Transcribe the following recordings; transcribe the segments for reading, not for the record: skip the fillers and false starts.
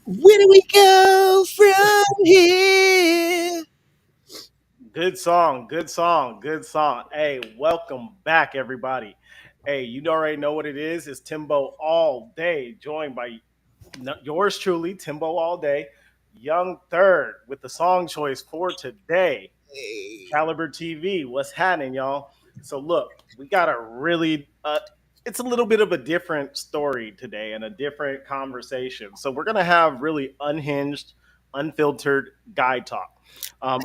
Where do we go from here? Good song, good song, good song. Hey, welcome back, everybody. Hey, you already know what it is. It's Timbo all day, joined by yours truly, Timbo all day, Young Third, with the song choice for today. Hey. Caliber TV. What's happening, y'all? So look, we got a really it's a little bit of a different story today and a different conversation. So we're gonna have really unhinged, unfiltered guy talk.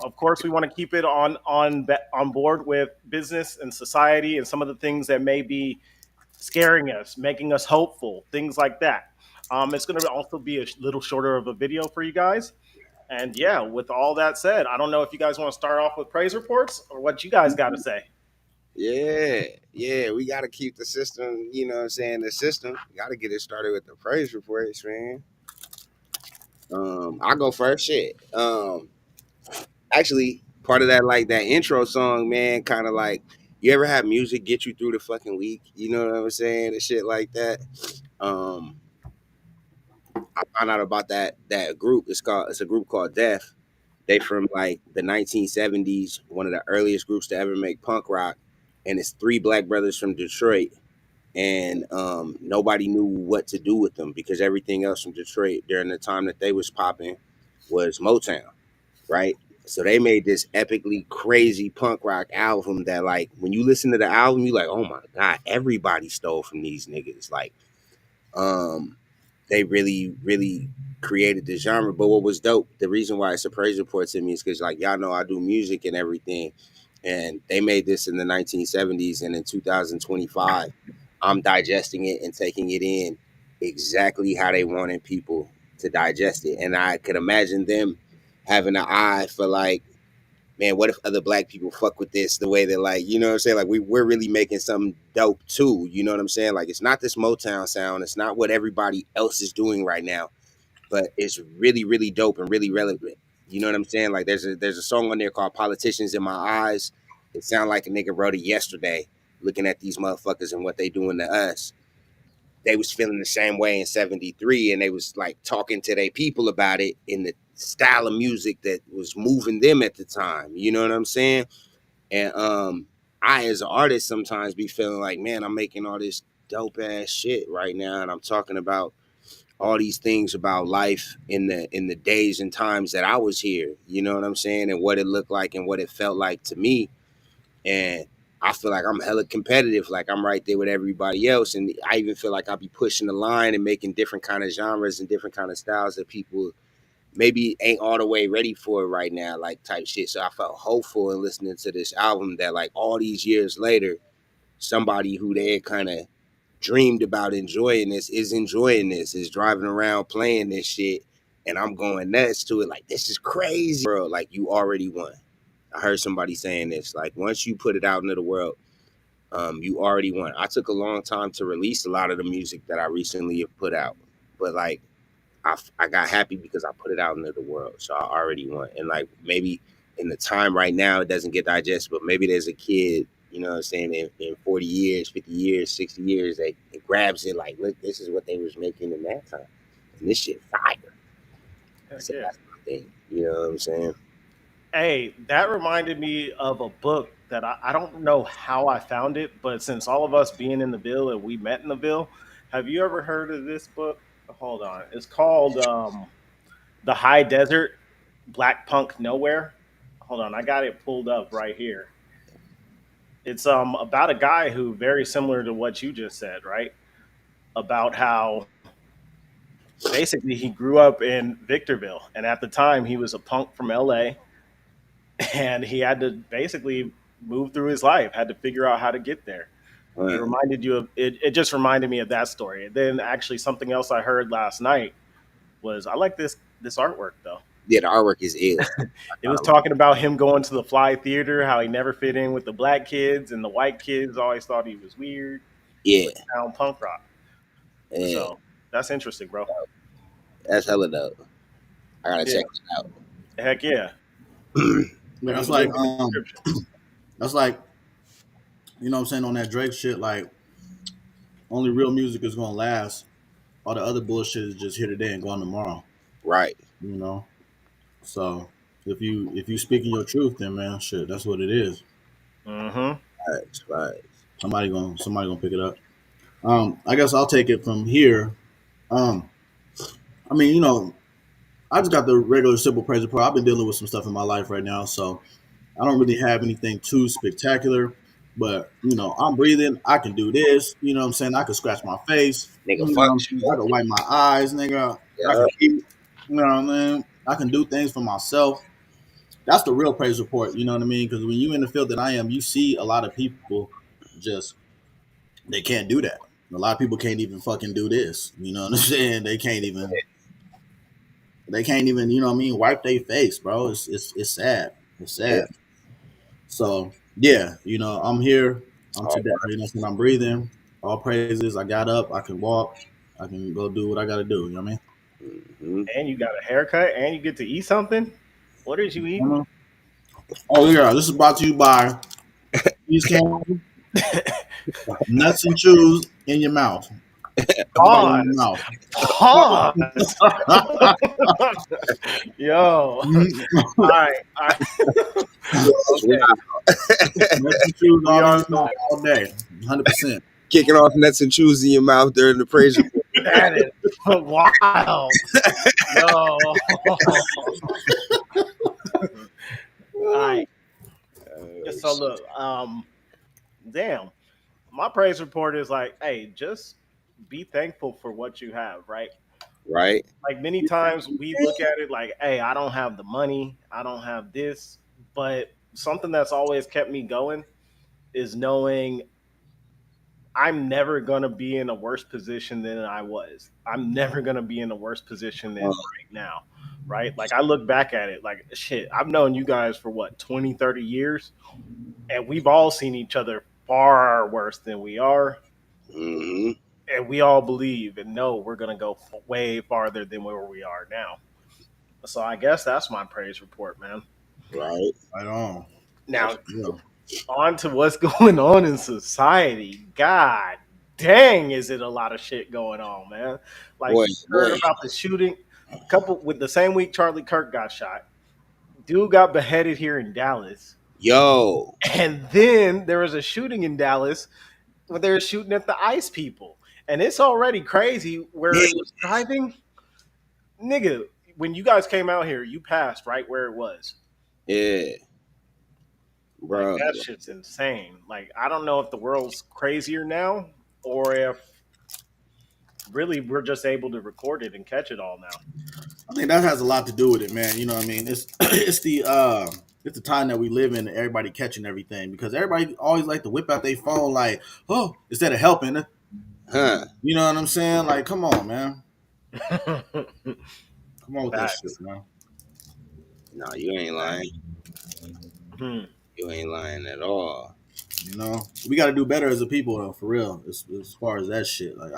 Of course, we want to keep it on board with business and society and some of the things that may be scaring us, making us hopeful, things like that. It's going to also be a little shorter of a video for you guys. And yeah, with all that said, I don't know if you guys want to start off with praise reports or what you guys got to say. Yeah, we gotta keep the system, the system. Gotta get it started with the praise reports, man. I'll go first. Shit. Actually, part of that, like that intro song, man, kind of like you ever have music get you through the fucking week, you know what I'm saying? And shit like that. Um, I found out about that group. It's a group called Death. They from like the 1970s, one of the earliest groups to ever make punk rock, and it's three black brothers from Detroit. And nobody knew what to do with them because everything else from Detroit during the time that they was popping was Motown, right? So they made this epically crazy punk rock album that, like, when you listen to the album, you like, oh my god, everybody stole from these niggas. Like, um, they really created the genre. But what was dope, the reason why it's a praise report to me is because, like, y'all know I do music and everything, and they made this in the 1970s, and in 2025, I'm digesting it and taking it in exactly how they wanted people to digest it, and I could imagine them having an eye for, like, man, what if other black people fuck with this the way they're, like, you know what I'm saying? Like, we're really making something dope too. You know what I'm saying? Like, it's not this Motown sound. It's not what everybody else is doing right now, but it's really dope and really relevant. You know what I'm saying? Like, there's a song on there called Politicians in My Eyes. It sounded like a nigga wrote it yesterday, looking at these motherfuckers and what they doing to us. They was feeling the same way in 73, and they was like talking to their people about it in the style of music that was moving them at the time. You know what I'm saying? And I, as an artist, sometimes be feeling like, man, I'm making all this dope ass shit right now, and I'm talking about all these things about life in the days and times that I was here. You know what I'm saying? And what it looked like and what it felt like to me. And I feel like I'm hella competitive. Like, I'm right there with everybody else, and I even feel like I'll be pushing the line and making different kind of genres and different kind of styles that people maybe ain't all the way ready for right now, like, type shit. So I felt hopeful in listening to this album that, like, all these years later, somebody who they had kind of dreamed about enjoying this is enjoying this, is driving around playing this shit, and I'm going nuts to it. Like, this is crazy, bro. Like, you already won. I heard somebody saying this. Like, once you put it out into the world, you already won. I took a long time to release a lot of the music that I recently have put out, but, like, I got happy because I put it out into the world. So I already won. And, like, maybe in the time right now, it doesn't get digested, but maybe there's a kid, you know what I'm saying, in 40 years, 50 years, 60 years, that it grabs it like, look, this is what they was making in that time. And this shit fire. Heck So yeah. that's my thing. You know what I'm saying? Hey, that reminded me of a book that I don't know how I found it, but since all of us being in the Ville and we met in the Ville, have you ever heard of this book? Hold on. It's called The High Desert Black Punk Nowhere. Hold on, I got it pulled up right here. It's about a guy who very similar to what you just said, right? About how basically he grew up in Victorville, and at the time he was a punk from LA, and he had to basically move through his life, had to figure out how to get there. It Uh, reminded you of it. It just reminded me of that story. And then actually something else I heard last night was I like this artwork though. yeah, the artwork is ill. It was talking about him going to the Fly Theater, how he never fit in with the black kids, and the white kids always thought he was weird. Yeah, But now punk rock. yeah, So that's interesting, bro. that's hella dope. I gotta Yeah, check it out. heck yeah. But Leave that's the like link in the description. that's like what I'm saying on that Drake shit. Like, only real music is gonna last. All the other bullshit is just here today and gone tomorrow. Right. You know, so if you speaking your truth, then man, shit, that's what it is. Mm-hmm. Right. Right. Somebody gonna pick it up. I guess I'll take it from here. Um, I mean, I just got the regular simple praise report. I've been dealing with some stuff in my life right now, so I don't really have anything too spectacular. But I'm breathing. I can do this. You know what I'm saying? I can scratch my face. Nigga, You know what I'm function. saying? I can wipe my eyes, nigga. I Yeah. can eat. You know what I mean? I can do things for myself. That's the real praise report. You know what I mean? Because when you in the field that I am, you see a lot of people just they can't do that. A lot of people can't even fucking do this. You know what I'm saying? They can't even, you know what I mean, wipe their face, bro. It's sad. It's Yeah. sad. So yeah, I'm here. I'm All today. You know, what I'm breathing. All praises. I got up. I can walk. I can go do what I got to do. You know what right. Hmm. And you got a haircut, and you get to eat something. What did you I eat? mean? Oh yeah, this is brought to you by these candy nuts and chews in your mouth. You got it in your Pause. mouth. Pause. Yo. All right. All right. That's Okay. Nuts and chews We all in are your mouth all day. 100%. kicking off nuts and chews in your mouth during the praise report. that is wild. Yo. All right. So Shit. look, damn. My praise report is like, hey, just be thankful for what you have, right? Right. Like many times we look at it like, hey, I don't have the money, I don't have this, but something that's always kept me going is knowing I'm never gonna be in a worse position than I was. I'm never gonna be in a worse position than right now. Right? Like I look back at it like shit, I've known you guys for what, 20, 30 years, and we've all seen each other far worse than we are. Hmm. And we all believe and know we're gonna go way farther than where we are now. So I guess that's my praise report, man. Right. Right on. That's Now Yeah. on to what's going on in society. God dang, is it a lot of shit going on, man? Like boy. you heard Boy. about the shooting, a couple with the same week Charlie Kirk got shot. Dude got beheaded here in Dallas. Yo. And then there was a shooting in Dallas where they were shooting at the ICE people. And it's already crazy where Yeah. it was driving. Nigga, when you guys came out here, you passed right where it was. Yeah. Like Bro. that shit's insane. Like I don't know if the world's crazier now or if really we're just able to record it and catch it all now. I think that has a lot to do with it, man. You know what I mean? It's it's the time that we live in and everybody catching everything because everybody always like to whip out their phone like, oh, instead of helping. Huh. You know what I'm saying? Like, come on, man. Come on with that shit, Facts. man. No, you ain't lying. Hmm. You ain't lying at all. We got to do better as a people, though, for real. As far as that shit, like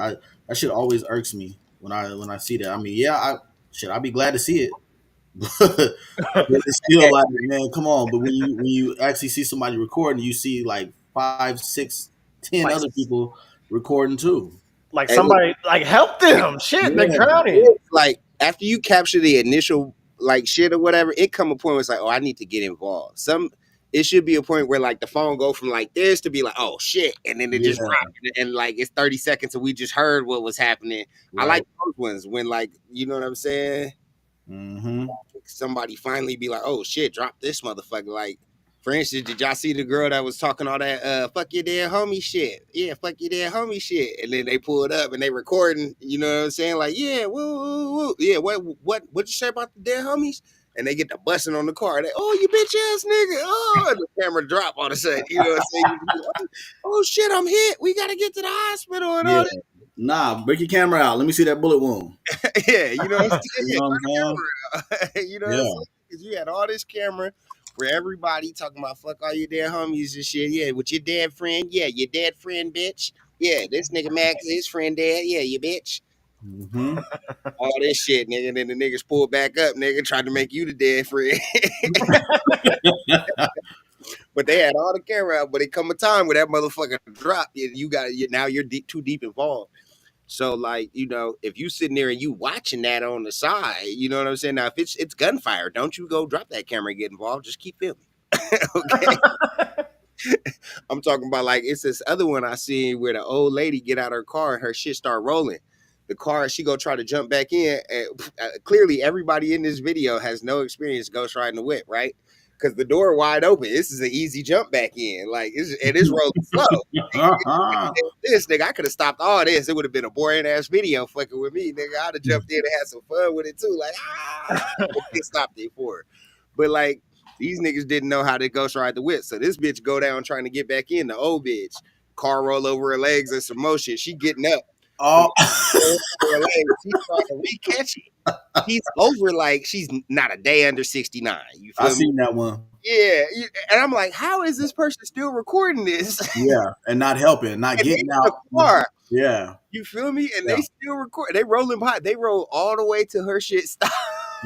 that shit always irks me when I see that. I mean, yeah, I'd be glad to see it, but it's still like, man, come on. But when you actually see somebody recording, you see like 5, 6, 10 Like other people recording too. like Hey, somebody like help them. Shit, they're Yeah, drowning. like after you capture the initial like shit or whatever, it come a point where it's like, oh, I need to get involved. It should be a point where like the phone go from like this to be like, oh shit, and then it just yeah, drop, and like it's 30 seconds and we just heard what was happening. I like right. those ones when like you know what I'm saying. Mm-hmm. Somebody finally be like, oh shit, drop this motherfucker. Like, for instance, did y'all see the girl that was talking all that fuck your dead homie shit? Yeah, fuck your dead homie shit. And then they pull it up and they recording, you know what I'm saying? Like, yeah, woo, woo, woo. Yeah, what you say about the dead homies? And they get the busting on the car. They, oh, you bitch ass nigga. Oh, and the camera drop all of a sudden. You know what I'm saying? You be like, oh shit, I'm hit. We gotta get to the hospital and Yeah. all Nah, break your camera out. Let me see that bullet wound. that. Yeah, you know what I'm You saying? know what Turn I'm saying? the camera out. You know what I'm Yeah. saying? Because you had all this camera where everybody talking about fuck all your dead homies and shit. Yeah, with your dead friend. Yeah, your dead friend, bitch. Yeah, this nigga Max, his friend dead. Yeah, you bitch. Mm-hmm. All this shit, nigga. And then the niggas pulled back up, nigga, tried to make you the dead friend. But they had all the camera out. But it come a time where that motherfucker dropped. You got now you're deep, too deep involved. So like, if you sitting there and you watching that on the side, you know what I'm saying? Now if it's gunfire, don't you go drop that camera and get involved. Just keep filming. Okay. I'm talking about like it's this other one I seen where the old lady get out of her car and her shit start rolling. The car, she go try to jump back in. And clearly, everybody in this video has no experience ghost riding the whip, right? Because the door wide open. This is an easy jump back in. Like it's rolling slow. This nigga, I could have stopped all this. It would have been a boring ass video fucking with me, nigga. I'd have jumped in and had some fun with it too. Like, they stopped it for her. But like these niggas didn't know how to ghost ride the whip. So this bitch go down trying to get back in. The old bitch, car roll over her legs and some more shit. She getting up. Oh, Her legs. She's trying to re-catch it. She's over like she's not a day under 69. You feel I me? seen that one. Yeah. And I'm like, how is this person still recording this? Yeah, and not helping, not And getting they in the out. car. Yeah, You feel me? And Yeah. they still record. They rolling behind. They roll all the way to her shit stop.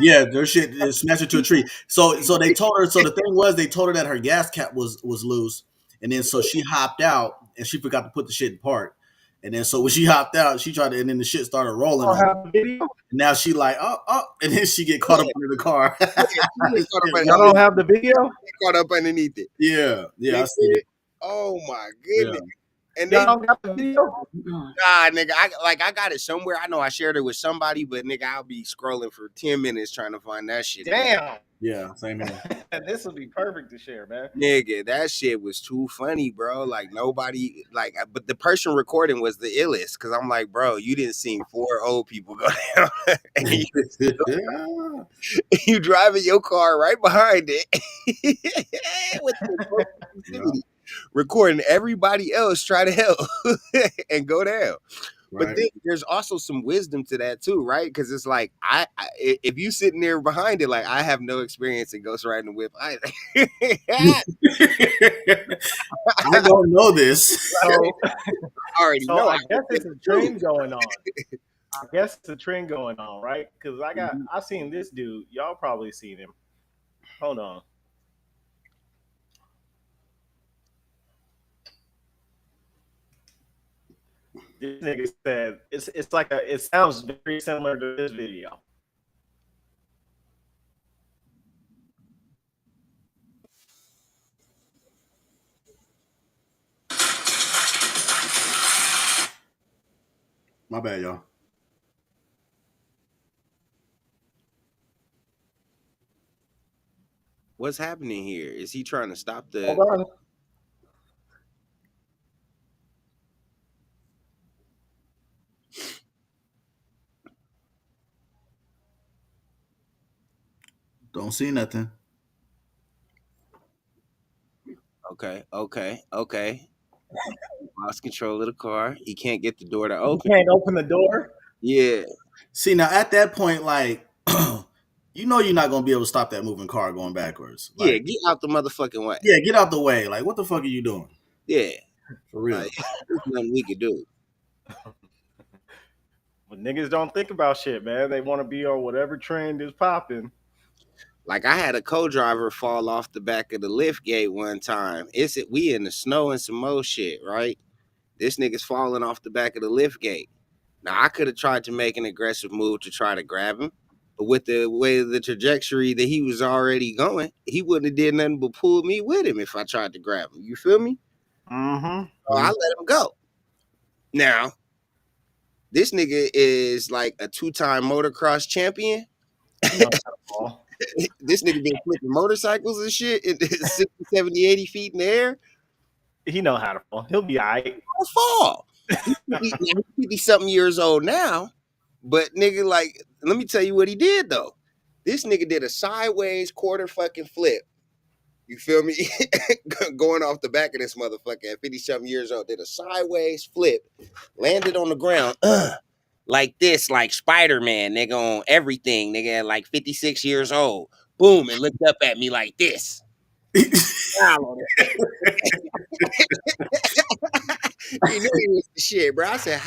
yeah, their shit smashed into a tree. So they told her. So the thing was, they told her that her gas cap was loose, and then so she hopped out and she forgot to put the shit in park. And then so when she hopped out, she tried to, and then the shit started rolling. I don't have the video. And now she like, oh, and then she get caught up under the car. Y'all don't have the video? Caught up underneath it. Yeah, I see it. Oh my goodness. And Y'all don't got the video? nigga, I got it somewhere. I know I shared it with somebody, but nigga, I'll be scrolling for 10 minutes trying to find that shit. Damn. Yeah, same here. This would be perfect to share, man. Nigga, that shit was too funny, bro. Like nobody, like, but the person recording was the illest. Cause I'm like, bro, you didn't see 4 old people go down. And you driving your car right behind it with the Yeah, recording everybody else try to help and go down. right. But then there's also some wisdom to that too, right? Because it's like if you sitting there behind it, like I have no experience in ghost riding the whip either. I don't know this. So, I already know. I guess it's a trend going on. I guess it's a trend going on, right? Because I seen this dude. Y'all probably seen him. Hold on. This nigga said it's like it sounds very similar to this video. My bad, y'all. What's happening here? Is he trying to stop the? Hold on. Don't see nothing. Okay. Lost control of the car. He can't get the door to You open. can't open the door. Yeah. See, now at that point, like, you know, you're not gonna be able to stop that moving car going backwards. Like, Yeah, get out the motherfucking way. yeah, get out the way. Like, what the fuck are you doing? Yeah. For real. Like, there's nothing we could do. But niggas don't think about shit, man. They want to be on whatever trend is popping. Like I had a co-driver fall off the back of the lift gate one time. We in the snow and some more shit, right? This nigga's falling off the back of the lift gate. Now I could have tried to make an aggressive move to try to grab him, but with the way the trajectory that he was already going, he wouldn't have did nothing but pull me with him if I tried to grab him. You feel me? Mm-hmm. So I let him go. Now, this nigga is like a 2-time motocross champion. This nigga been flipping motorcycles and shit at 60, 70, 80 feet in the air. He know how to fall. He'll be all right. He'll fall. He's 50-something years old now. But nigga, like, let me tell you what he did, though. This nigga did a sideways quarter fucking flip. You feel me? Going off the back of this motherfucker at 50-something years old. Did a sideways flip. Landed on the ground. Like this, like Spider-Man, nigga, on everything, nigga, at like 56 years old. Boom, and looked up at me like this. He knew he was the shit, bro. I said,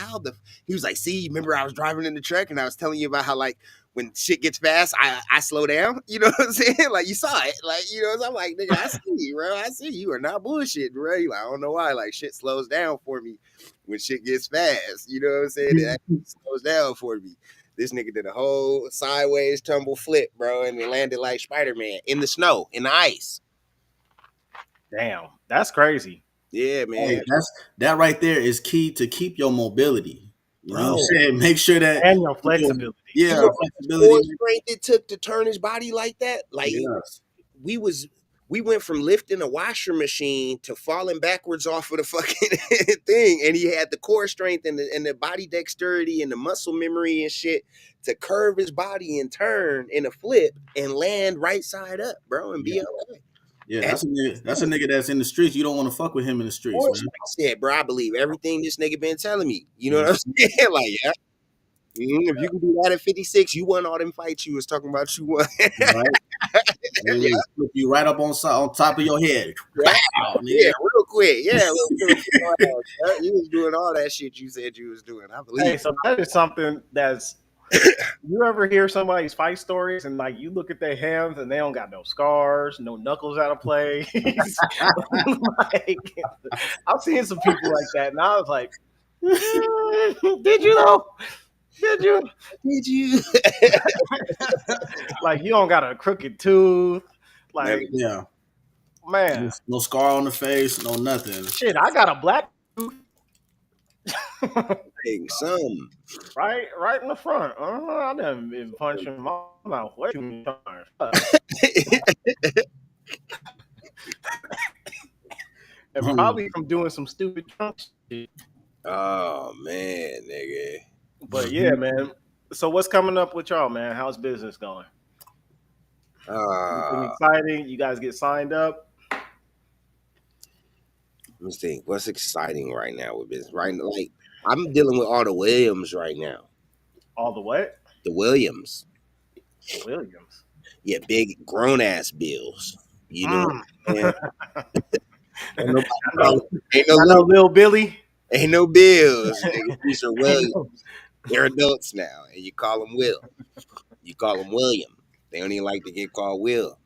he was like, see, remember I was driving in the truck and I was telling you about how, like, when shit gets fast, I slow down. You know what I'm saying? Like you saw it. Like, you know, so I'm like, nigga, I see you, bro. I see you are not bullshitting, bro. You like, I don't know why. Like shit slows down for me when shit gets fast. You know what I'm saying? It actually slows down for me. This nigga did a whole sideways tumble flip, bro, and it landed like Spider-Man in the snow, in the ice. Damn, that's crazy, Yeah, Hey, man. that right there is key to keep your mobility. You know what I'm Bro, saying? Make sure that and your you know, flexibility. you yeah, know how much flexibility. core strength it took to turn his body like that? Like Yes. we was we went from lifting a washer machine to falling backwards off of the fucking thing, and he had the core strength and the body dexterity and the muscle memory and shit to curve his body and turn in a flip and land right side up, bro, and Yeah. be okay. Yeah, And that's a nigga. That's a nigga that's in the streets. You don't want to fuck with him in the of streets, course, man. like I said, bro, I believe everything this nigga been telling me. You know Mhm. what I'm saying? Like, yeah, if you can do that at 56, you won all them fights you was talking about. You won. Right? Yeah, They flip you right up on top of your head. yeah. Pow, Yeah, nigga. real quick. Yeah, real quick. You was doing all that shit you said you was doing. I believe. Hey, so that is something that's you ever hear somebody's fight stories and like you look at their hands and they don't got no scars, no knuckles out of place. Like I've seen some people like that, and I was like, did you though? Did you? Did you? Like you don't got a crooked tooth. None Like Yeah. No, man, no scar on the face, no nothing. shit, I got a black tooth thing, some. right in the front. I done been punching my mouth way too many times. Fuck. And probably from doing some stupid drunk shit. Oh man, nigga. But yeah, man. So what's coming up with y'all, man? How's business going? Anything Uh, exciting? You guys get signed up? let me think. What's exciting right now with this? Right, like I'm dealing with all the Williams right now. All the what? The Williams, Williams. yeah, big grown ass bills. You know what Mm. I'm saying? Ain't nobody I know, calling. Ain't no I know, little. Lil Billy. Ain't no bills. Nigga. These are Ain't Williams. no- They're adults now, and you call them Will. You call them William. They don't even like to get called Will.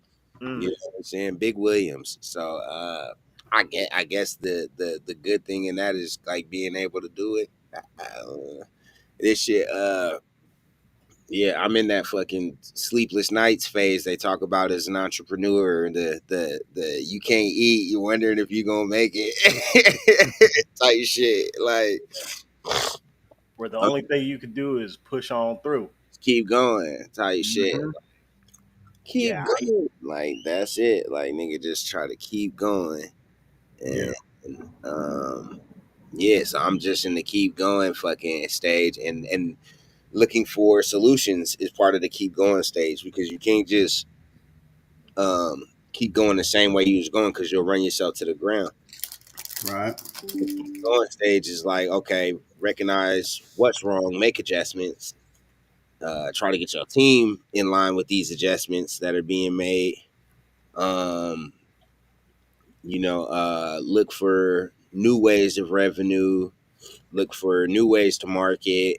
You Mm. know what I'm saying? Big Williams. So I guess the good thing in that is like being able to do it. This shit, yeah, I'm in that fucking sleepless nights phase they talk about as an entrepreneur. The you can't eat, you're wondering if you're gonna make it type shit. Like Where the I'm only thing you could do is push on through. keep going type shit. Mhm. Keep Yeah. going. Like that's it. Like nigga just try to keep going. Yeah. And yeah, so I'm just in the keep going fucking stage and looking for solutions is part of the keep going stage because you can't just keep going the same way you was going because you'll run yourself to the ground. Right. The keep going stage is like, okay, recognize what's wrong, make adjustments, try to get your team in line with these adjustments that are being made. Um, look for new ways of revenue, look for new ways to market,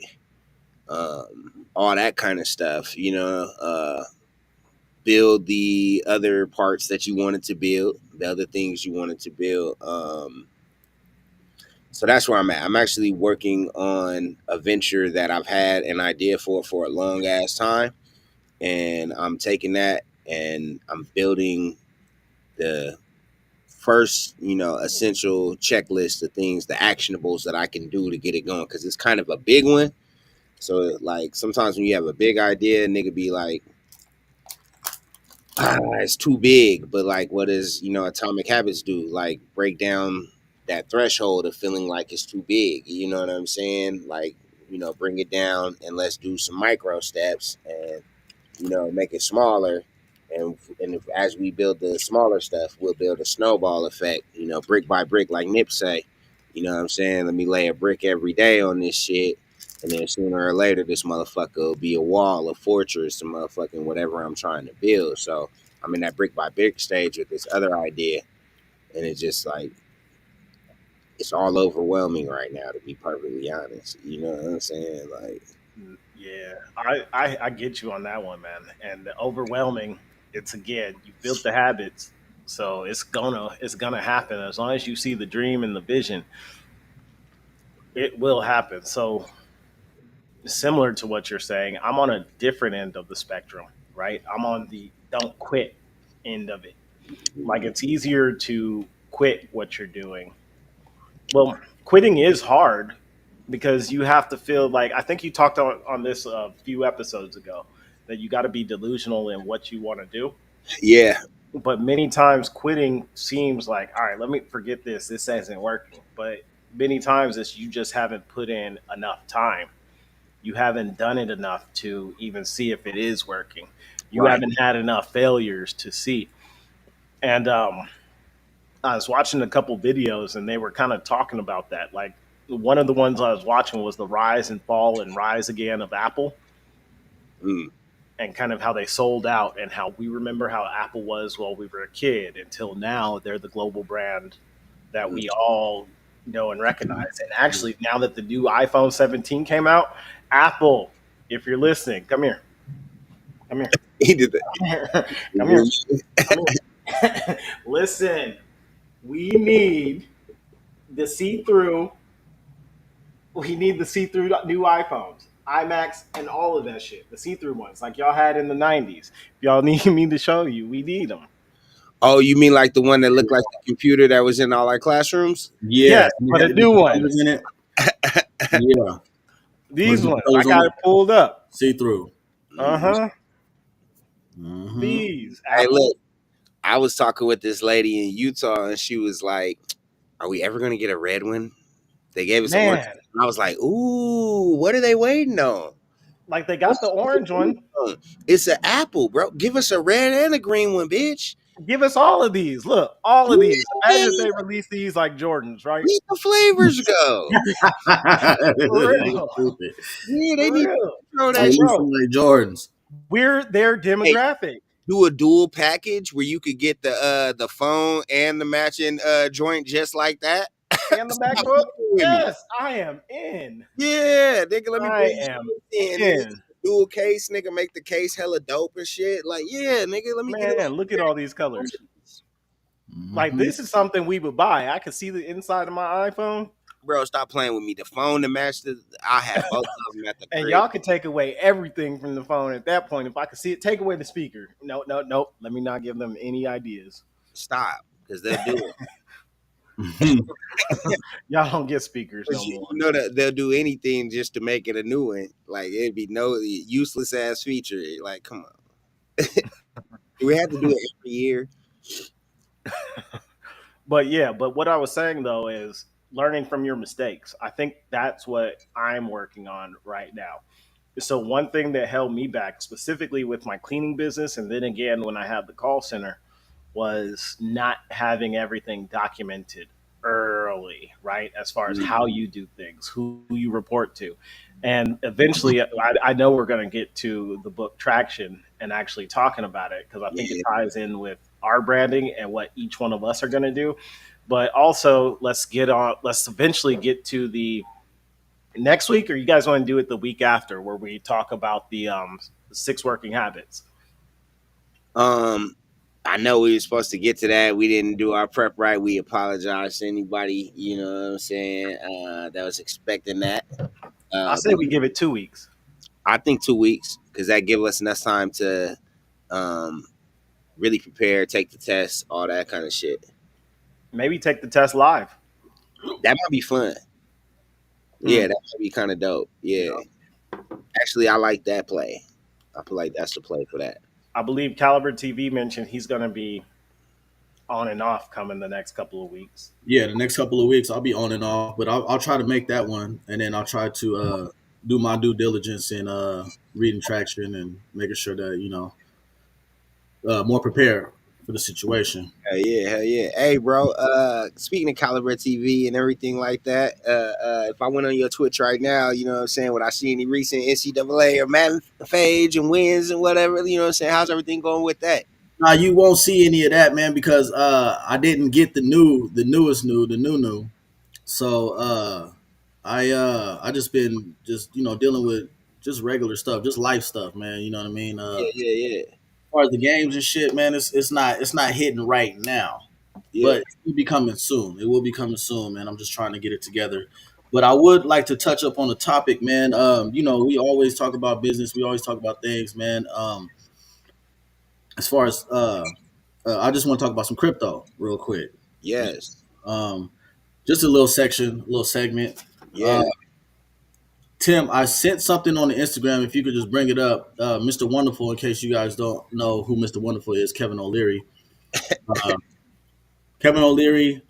all that kind of stuff. Build the other parts that you wanted to build, the other things you wanted to build. So that's where I'm at. I'm actually working on a venture that I've had an idea for a long ass time, and I'm taking that and I'm building the first, essential checklist of things, the actionables that I can do to get it going because it's kind of a big one. So like sometimes when you have a big idea, nigga be like, it's too big. But like, what does Atomic Habits do? Like break down that threshold of feeling like it's too big. You know what I'm saying? Like, bring it down and let's do some micro steps and make it smaller. As we build the smaller stuff, we'll build a snowball effect, brick by brick, like Nip say. You know what I'm saying? Let me lay a brick every day on this shit. And then sooner or later, this motherfucker will be a wall, a fortress, a motherfucking whatever I'm trying to build. So I'm in that brick by brick stage with this other idea. And it's just like, it's all overwhelming right now, to be perfectly honest. You know what I'm saying? Like, Yeah, I get you on that one, man. And the overwhelming, it's again, you built the habits, so it's gonna happen as long as you see the dream and the vision. It will happen. So similar to what you're saying, I'm on a different end of the spectrum, right? I'm on the don't quit end of it. Like it's easier to quit what you're doing. Well, quitting is hard because you have to feel like I think you talked on this a few episodes ago that you got to be delusional in what you want to do. Yeah, But many times quitting seems like, all right, let me forget this. This isn't working. But many times it's you just haven't put in enough time. You haven't done it enough to even see if it is working. You right. haven't had enough failures to see. And I was watching a couple videos and they were kind of talking about that. Like one of the ones I was watching was the rise and fall and rise again of Apple Mm, and kind of how they sold out and how we remember how Apple was while we were a kid until now they're the global brand that mm. we all know and recognize. And actually, now that the new iPhone 17 came out, Apple, if you're listening, come here, come here, He did that. come here, come here, come here. Listen, we need the see-through. We need the see-through new iPhones, iMacs, and all of that shit. The see-through ones, like y'all had in the '90s. If y'all need me to show you, we need them. Oh, you mean like the one that looked like the computer that was in all our classrooms? Yeah, Yes, and but it the had new the colors ones, in it. Yeah, with these the ones, I colors on got it, it pulled up. see through. Uh Mm. huh. Mm-hmm. These Hey, Apple, look, I was talking with this lady in Utah, and she was like, "Are we ever gonna get a red one?" They gave us an orange, man, and I was like, "Ooh, what are they waiting on? like they got What's the they orange waiting one. on? It's an apple, bro. Give us a red and a green one, bitch. Give us all of these. Look, all of these. Imagine if Yeah, they release these like Jordans, right? where the flavors go? For You real, stupid. Yeah, they for need to real. throw At that Like, shit. least bro, some like Jordans. we're their Hey, demographic. do a dual package where you could get the phone and the matching joint just like that. And the Stop MacBook? playing with me. Yes, I am in. Yeah, nigga, let me I bring you am shit in, nigga. in. Dual case, nigga, make the case hella dope and shit. Like, yeah, nigga, let me get Man, look at all these it. colors. Like Mm-hmm. this is something we would buy. I could see the inside of my iPhone, Bro, stop playing with me. The phone to match the I have both of them at the and crib. y'all could take away everything from the phone at that point. If I could see it, take away the speaker. No, no, nope. Let me not give them any ideas. Stop, because they'll do it. Y'all don't get speakers no Because more. you know that they'll do anything just to make it a new one. Like it'd be no useless ass feature. Like, come on. Do we have to do it every year? But yeah, but what I was saying though is learning from your mistakes. I think that's what I'm working on right now. So one thing that held me back specifically with my cleaning business and then again when I had the call center was not having everything documented early, right? As far as how you do things, who you report to. And eventually, I know we're going to get to the book Traction and actually talking about it because I think it Yeah. ties in with our branding and what each one of us are going to do. But also, let's eventually get to the next week, or you guys want to do it the week after where we talk about the six working habits? Um, I know we were supposed to get to that. We didn't do our prep right. We apologize to anybody, you know what I'm saying, that was expecting that. I say But we give it 2 weeks. I think 2 weeks because that give us enough time to um, really prepare, take the test, all that kind of shit. Maybe take the test live. That might be fun. Yeah, Mm. that might be kind of dope. Yeah, Yeah. actually, I like that play. I feel like that's the play for that. I believe Caliber TV mentioned he's going to be on and off coming the next couple of weeks. Yeah, the next couple of weeks I'll be on and off, but I'll try to make that one, and then I'll try to do my due diligence in reading Traction and making sure that more prepared for the situation. Hell yeah, hell yeah. Hey, bro. Speaking of Caliber TV and everything like that, if I went on your Twitch right now, you know what I'm saying, would I see any recent NCAA or Madden phage and wins and whatever? You know what I'm saying? How's everything going with that? Now you won't see any of that, man, because I didn't get the newest the new. So I just been just dealing with just regular stuff, just life stuff, man. You know what I mean? Yeah, yeah, yeah, As far as the games and shit, man, it's not hitting right now, yeah. but it will be coming soon. It will be coming soon, man. I'm just trying to get it together. But I would like to touch up on the topic, man. We always talk about business. We always talk about things, man. As far as I just want to talk about some crypto real quick. Yes. Um, just a little section, a little segment. Uh, Yeah. Tim, I sent something on the Instagram. If you could just bring it up, Mr. Wonderful. In case you guys don't know who Mr. Wonderful is, Kevin O'Leary. Uh, Kevin O'Leary,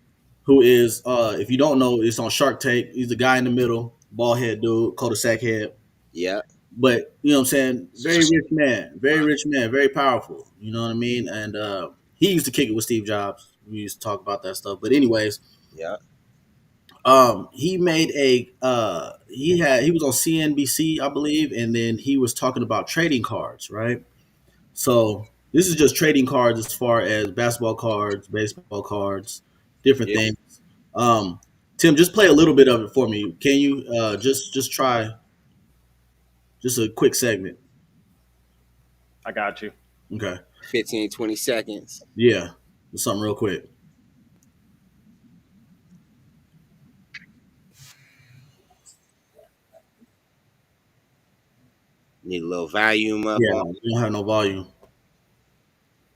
who is, if you don't know, is on Shark Tank. He's the guy in the middle, bald head dude, cul-de-sac head. Yeah. But you know what I'm saying? Very rich man, very powerful. You know what I mean? And he used to kick it with Steve Jobs. We used to talk about that stuff. But anyways, Yeah. he made he was on CNBC, I believe, and then he was talking about trading cards, right? So this is just trading cards as far as basketball cards, baseball cards, different Yeah. things. Um, Tim, just play a little bit of it for me. Can you just try just a quick segment? I got you. Okay. 15, 20 seconds. Yeah. Just something real quick. Need a little volume up Yeah, on. we don't have no volume.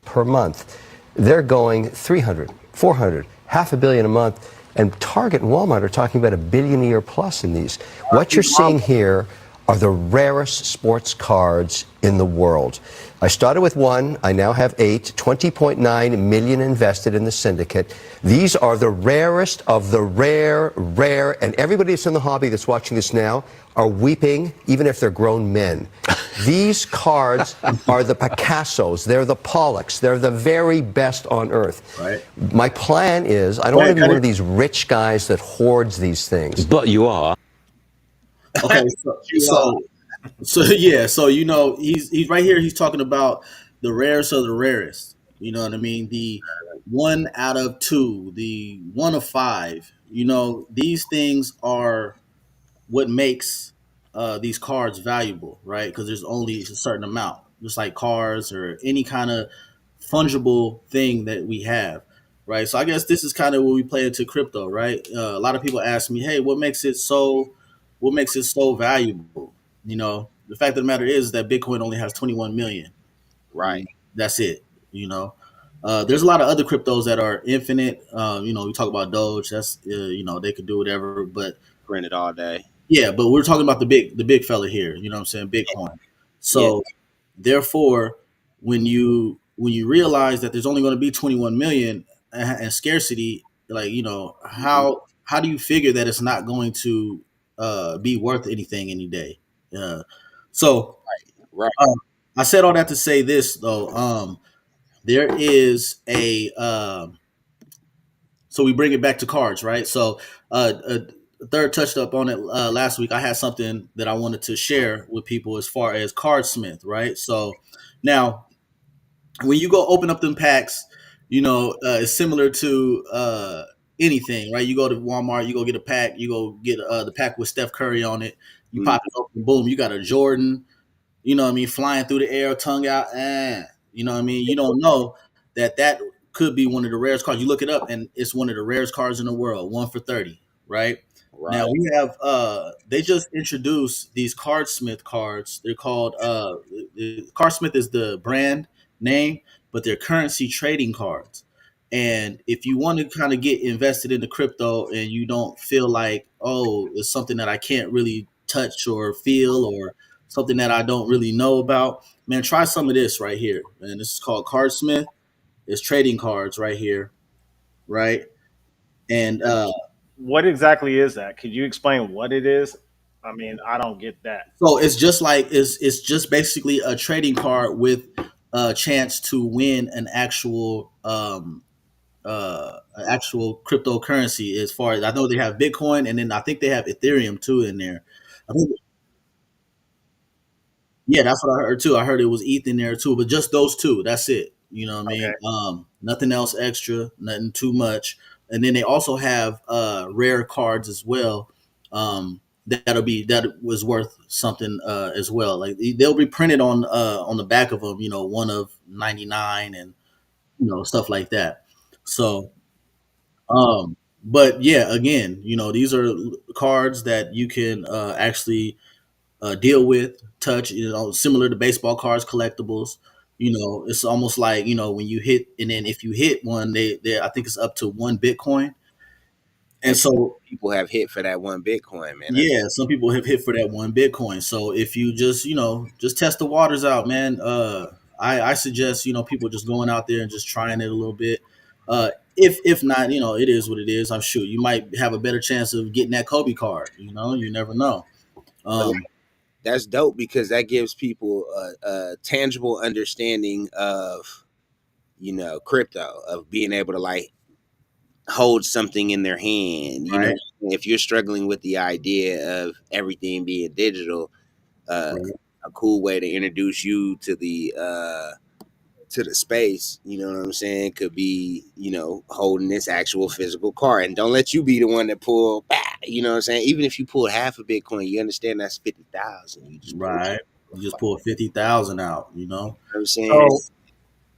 Per month. They're going 300, 400, half a billion a month. And Target and Walmart are talking about $1 billion a year plus in these. What you're seeing here are the rarest sports cards in the world. I started with one. I now have 8, 20.9 million invested in the syndicate. These are the rarest of the rare, and everybody that's in the hobby that's watching this now are weeping, even if they're grown men. These cards are the Picassos, they're the Pollocks, they're the very best on earth. Right. My plan is, I don't want to be one of these rich guys that hoards these things. But you are. Okay, so yeah, so he's right here. He's talking about the rarest of the rarest. You know what I mean? The one out of two, the one of five. These things are what makes these cards valuable, right? Because there's only a certain amount, just like cars or any kind of fungible thing that we have, right? So I guess this is kind of where we play into crypto, right? A lot of people ask me, "Hey, what makes it so valuable?" The fact of the matter is that Bitcoin only has 21 million. Right. That's it. There's a lot of other cryptos that are infinite. We talk about Doge. That's they could do whatever, but Printed all day. yeah, but we're talking about the big fella here. You know what I'm saying? Bitcoin. Yeah. So therefore, when you realize that there's only going to be 21 million and scarcity, like how do you figure that it's not going to be worth anything any day? So Right. um, I said all that to say this though. There is so we bring it back to cards, right? So third touched up on it last week. I had something that I wanted to share with people as far as Cardsmith, right? So now when you go open up them packs, it's similar to anything, right? You go to Walmart, you go get a pack, you go get the pack with Steph Curry on it. You Mm. pop it open, boom, you got a Jordan, flying through the air, tongue out, you don't know that could be one of the rarest cards. You look it up, and it's one of the rarest cards in the world, 1 for 30, right? Now Right. we have they just introduced these Cardsmith cards. They're called Cardsmith is the brand name, but they're currency trading cards. And if you want to kind of get invested into crypto and you don't feel like, oh, it's something that I can't really touch or feel or something that I don't really know about, man, try some of this right here. And this is called Cardsmith. It's trading cards right here, right? And What exactly is that? Could you explain what it is? I mean, I don't get that. so it's just like it's just basically a trading card with a chance to win an actual cryptocurrency. As far as I know, they have Bitcoin, and then I think they have Ethereum too in there. I think Yeah, that's what I heard too. I heard it was ETH in there too, but just those two. That's it. You know what I Okay. mean? Nothing else extra, nothing too much. And then they also have rare cards as well. that was worth something as well. Like they'll be printed on the back of them, one of 99 and stuff like that. So, but yeah, again, these are cards that you can actually deal with, touch. Similar to baseball cards, collectibles. It's almost like when you hit, and then if you hit one, they I think it's up to 1 Bitcoin, and And so people have hit for that one Bitcoin, man. That's yeah, some people have hit for that 1 Bitcoin. So if you just just test the waters out, man. I suggest people just going out there and just trying it a little bit. If not, it is what it is. I'm sure you might have a better chance of getting that Kobe card. You never know. but Um, that's dope because that gives people a tangible understanding of crypto, of being able to like hold something in their hand. right, If you're struggling with the idea of everything being digital, uh, right, a cool way to introduce you to the space, you know what I'm saying, could be, holding this actual physical card. And don't let you be the one that pull back, you know what I'm saying? Even if you pull half a Bitcoin, you understand that's 50,000. You just pull, right. You just pull 50,000 out. know what I'm saying? So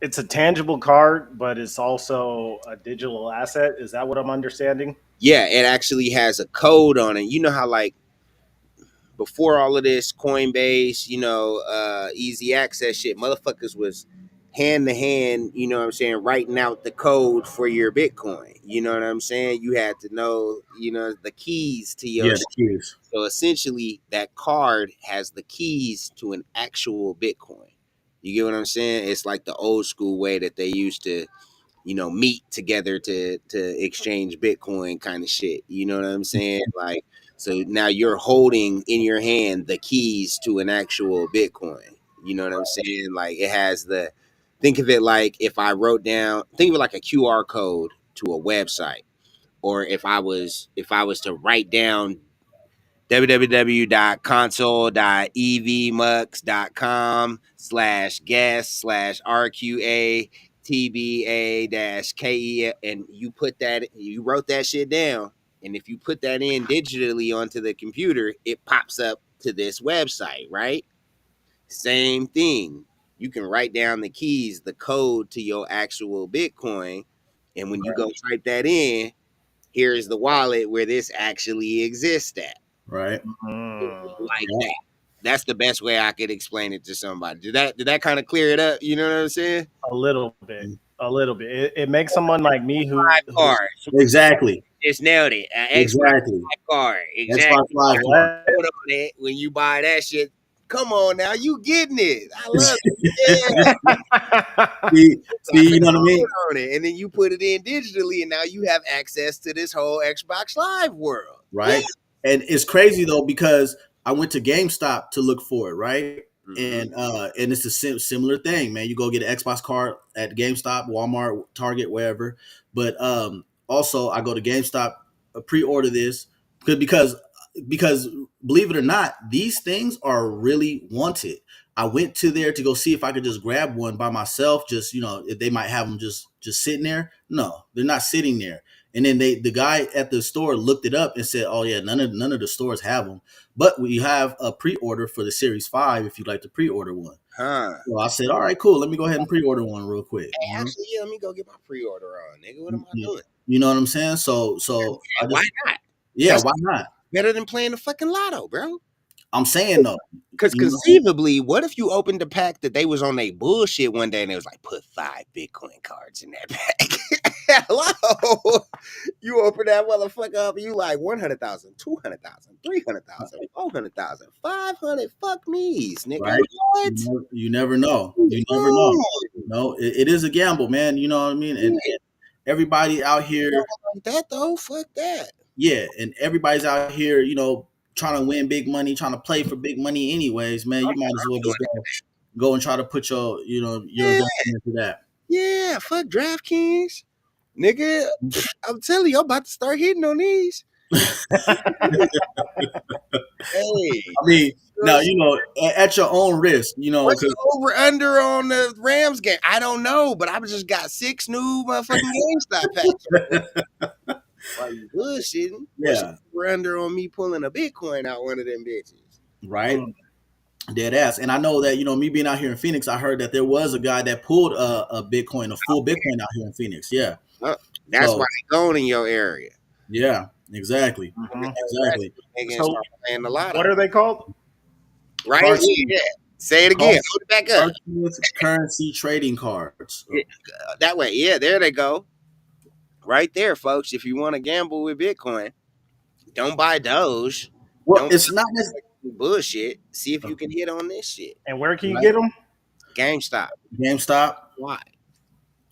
it's a tangible card, but it's also a digital asset. Is that what I'm understanding? Yeah, it actually has a code on it. You know how like before all of this Coinbase, easy access shit, motherfuckers was hand to hand, you know what I'm saying, writing out the code for your Bitcoin. You know what I'm saying? You had to know, the keys to your Yeah, shit. the keys. So essentially that card has the keys to an actual Bitcoin. You get what I'm saying? It's like the old school way that they used to meet together to exchange Bitcoin kind of shit. You know what I'm saying? Like, so now you're holding in your hand the keys to an actual Bitcoin. You know what I'm saying? Like it has think of it like if I wrote down, think of it like a QR code to a website. Or if I was to write down www.console.ev/guest/rqa and you wrote that shit down. And if you put that in digitally onto the computer, it pops up to this website, right? Same thing. You can write down the keys, the code to your actual Bitcoin. And when you go type that in, here's the wallet where this actually exists at. Right. Mm, Like Yeah. that. That's the best way I could explain it to somebody. Did that kind of clear it up? You know what I'm saying? a little bit. A little bit. It makes someone like me who Card. Exactly. Just nailed it. An Xbox Exactly. card. Xbox Exactly. Live card. what? Hold on it when you buy that shit. Come on now, you getting it. I love it. Yeah. See, I you put know what I a mean? code on it. And then you put it in digitally, and now you have access to this whole Xbox Live world. Yeah. Right. And it's crazy though because I went to GameStop to look for it, right? Mm-hmm. And it's a similar thing, man. You go get an Xbox card at GameStop, Walmart, Target, wherever. But also I go to GameStop, pre-order this because believe it or not, these things are really wanted. I went to there to go see if I could just grab one by myself. Just if they might have them just sitting there. No, they're not sitting there. And then the guy at the store looked it up and said, "Oh yeah, none of the stores have them, but we have a pre-order for the Series 5 if you'd like to pre-order one." Huh. So I said, "All right, cool. Let me go ahead and pre-order one real quick." Hey, actually, yeah, let me go get my pre-order on, nigga. What am I doing? You know what I'm saying? So I Why just not? yeah, That's why not? better than playing the fucking lotto, bro. I'm saying though, Because you know, conceivably, what if you opened the pack that they was on their bullshit one day and they was like, put 5 Bitcoin cards in that pack? Hello? You open that motherfucker up and you like 100,000, 200,000, 300,000, 400,000, 500. Fuck me's, nigga. right? What? You never know. You never know. No, it is a gamble, man. You know what I mean? And everybody out here, Like that though, fuck that. yeah, and everybody's out here, trying to win big money, trying to play for big money anyways, man. You might as well just go and try to put your Yeah, investment into that. yeah, fuck DraftKings. Nigga, I'm telling you, I'm about to start hitting on these. Hey, I mean, now at your own risk, what's because the over under on the Rams game? I don't know, but I just got 6 new motherfucking GameStop packs. Why you bullshitting? What's Yeah, your under on me pulling a Bitcoin out one of them bitches? right. Mm. Dead ass. And I know that, me being out here in Phoenix, I heard that there was a guy that pulled a Bitcoin, a full Bitcoin out here in Phoenix. Yeah. That's why So, they going in your area. yeah, exactly. Hmm. Exactly. Nigga, and So, start playing the lotto. what are they called? Right? Cards, Yeah. Say it again. Hold it back up. currency trading cards. Yeah, that way. Yeah, there they go. Right there, folks. If you want to gamble with Bitcoin, don't buy Doge. Well, Don't it's not necessarily buy bullshit. See if you can hit on this shit. And where can you right. get them? GameStop. GameStop. Why?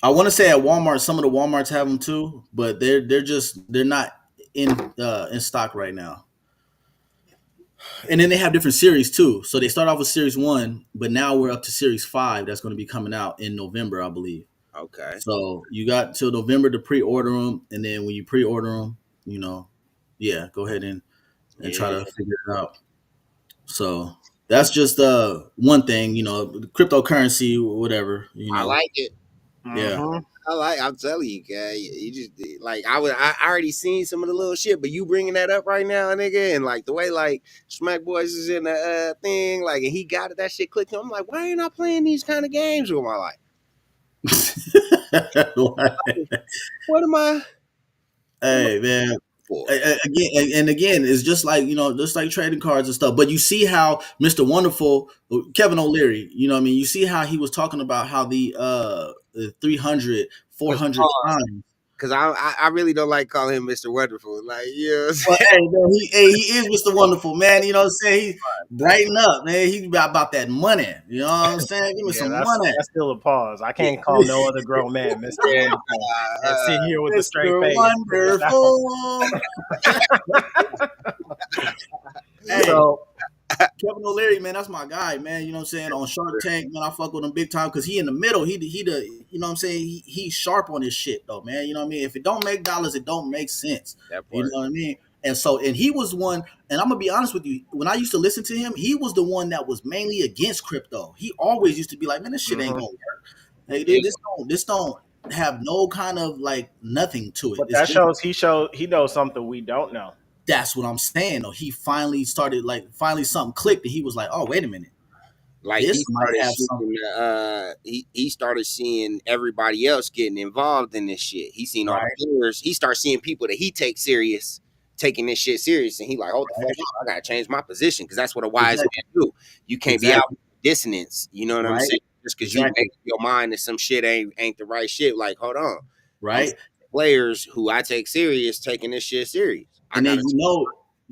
I want to say at Walmart, some of the WalMarts have them too, but they're not in stock right now. And then they have different series too. So they start off with Series 1, but now we're up to Series 5 that's going to be coming out in November, I believe. Okay. So you got till November to pre-order them, and then when you pre-order them, you know, yeah, go ahead and try Yeah, to figure it out. So that's just one thing, cryptocurrency or whatever, I like it. yeah. Hmm. I'm telling you, guy. You just like I already seen some of the little shit, but you bringing that up right now, nigga, and like the way like Smack Boys is in the thing, like and he got it, that shit clicked. I'm like, why ain't I playing these kind of games with my life? What am I? What am I Hey man, for? again, it's just like just like trading cards and stuff. But you see how Mr. Wonderful, Kevin O'Leary, what I mean, you see how he was talking about how the 300, Because 400 times. I really don't like calling him Mr. Wonderful. Like, you know what I'm Well, saying? hey, man, he is Mr. Wonderful, man. You know what I'm saying? He brighten up, man. He's about that money. You know what I'm saying? Give me Yeah, some that's money. that's still a pause. I Yeah, can't call no other grown man Mr. yeah. Wonderful and sit here with a straight Mr. face. Wonderful. Hey, So, Kevin O'Leary, man, that's my guy, man. You know what I'm saying? On Shark Tank, man, I fuck with him big time because he in the middle. You know what I'm saying? He's sharp on his shit though, man. You know what I mean? If it don't make dollars, it don't make sense. That You know part. what I mean? And he was one, and I'm gonna be honest with you, when I used to listen to him, he was the one that was mainly against crypto. He always used to be like, man, this shit ain't mhm. gonna work. Hey, Yeah. dude, this don't have no kind of like nothing to it. But It's that just he knows something we don't know. that's what I'm saying. Though he finally started finally something clicked, and he was like, oh, wait a minute, Like this might have something. he started seeing everybody else getting involved in this shit. He seen all the Right, players. He started seeing people that he takes serious taking this shit serious, and he like, hold the fuck right, up, I gotta change my position because that's what a wise exactly, man do. You can't be out exactly, with dissonance. You know what I'm right, saying? Just because you exactly, make your mind that some shit ain't the right shit. Like, hold on, I'm right. players who I take serious taking this shit serious. I And then gotta,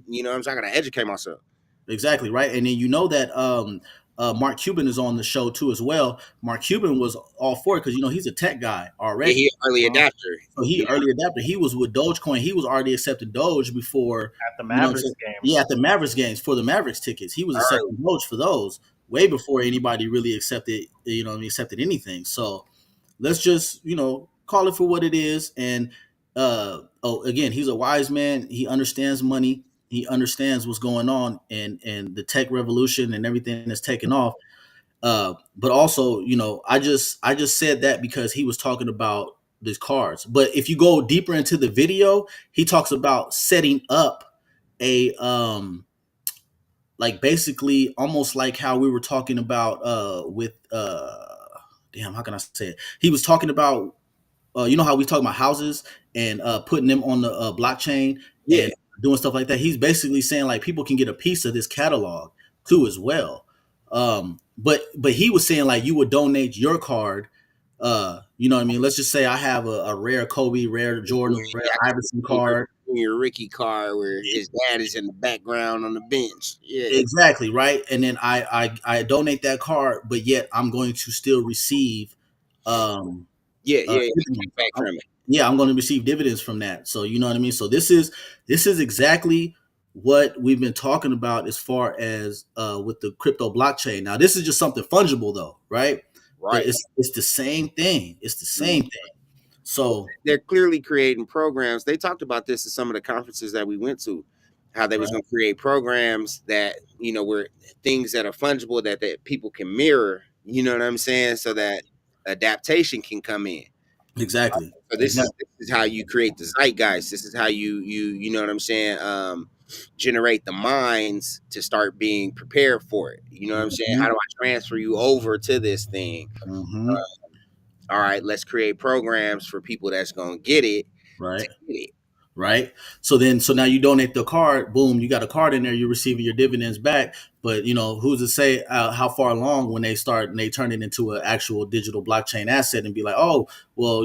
you know what I'm saying? I gotta educate myself. exactly right, and then that Mark Cuban is on the show too as well. Mark Cuban was all for it because he's a tech guy Yeah, he already. an early Mhm. adapter. So he You know, early adapter. He was with Dogecoin. He was already accepted Doge before, At the you know what I'm Mavericks saying? Yeah, games. at the Mavericks games for the Mavericks tickets. He was early. accepting Doge for those way before anybody really accepted, accepted anything. So let's just, call it for what it is. And again, he's a wise man. He understands money. He understands what's going on and the tech revolution and everything that's taken off. But also, I just said that because he was talking about these cards. But if you go deeper into the video, he talks about setting up a like basically almost like how we were talking about with damn, how can I say it? He was talking about how we talk about houses and putting them on the blockchain Yeah, and doing stuff like that. He's basically saying like people can get a piece of this catalog too as well. But he was saying like you would donate your card. You know what I mean? Let's just say I have a rare Kobe, rare Jordan, rare yeah, Iverson your, card. your Ricky car where his dad is in the background on the bench. Yeah, Exactly right, and then I donate that card, but yet I'm going to still receive um yeah, yeah. You dividends. kick back from it, Yeah, I'm going to receive dividends from that. So you know what I mean. So this is exactly what we've been talking about as far as with the crypto blockchain. Now this is just something fungible though, right? But right? it's the same thing. It's the same thing. So They're clearly creating programs. They talked about this at some of the conferences that we went to, how they was right, going to create programs that were things that are fungible that people can mirror. You know what I'm saying? So that adaptation can come in. Exactly. So Exactly. this is how you create the zeitgeist. This is how you know what I'm saying. Generate the minds to start being prepared for it. You know what I'm saying? How Hmm. do I transfer you over to this thing? Hmm. All right, let's create programs for people that's gonna get it to Right. get it. Right. So now you donate the card. Boom, you got a card in there. You're receiving your dividends back. But who's to say how far along when they start and they turn it into an actual digital blockchain asset and be like, oh, well,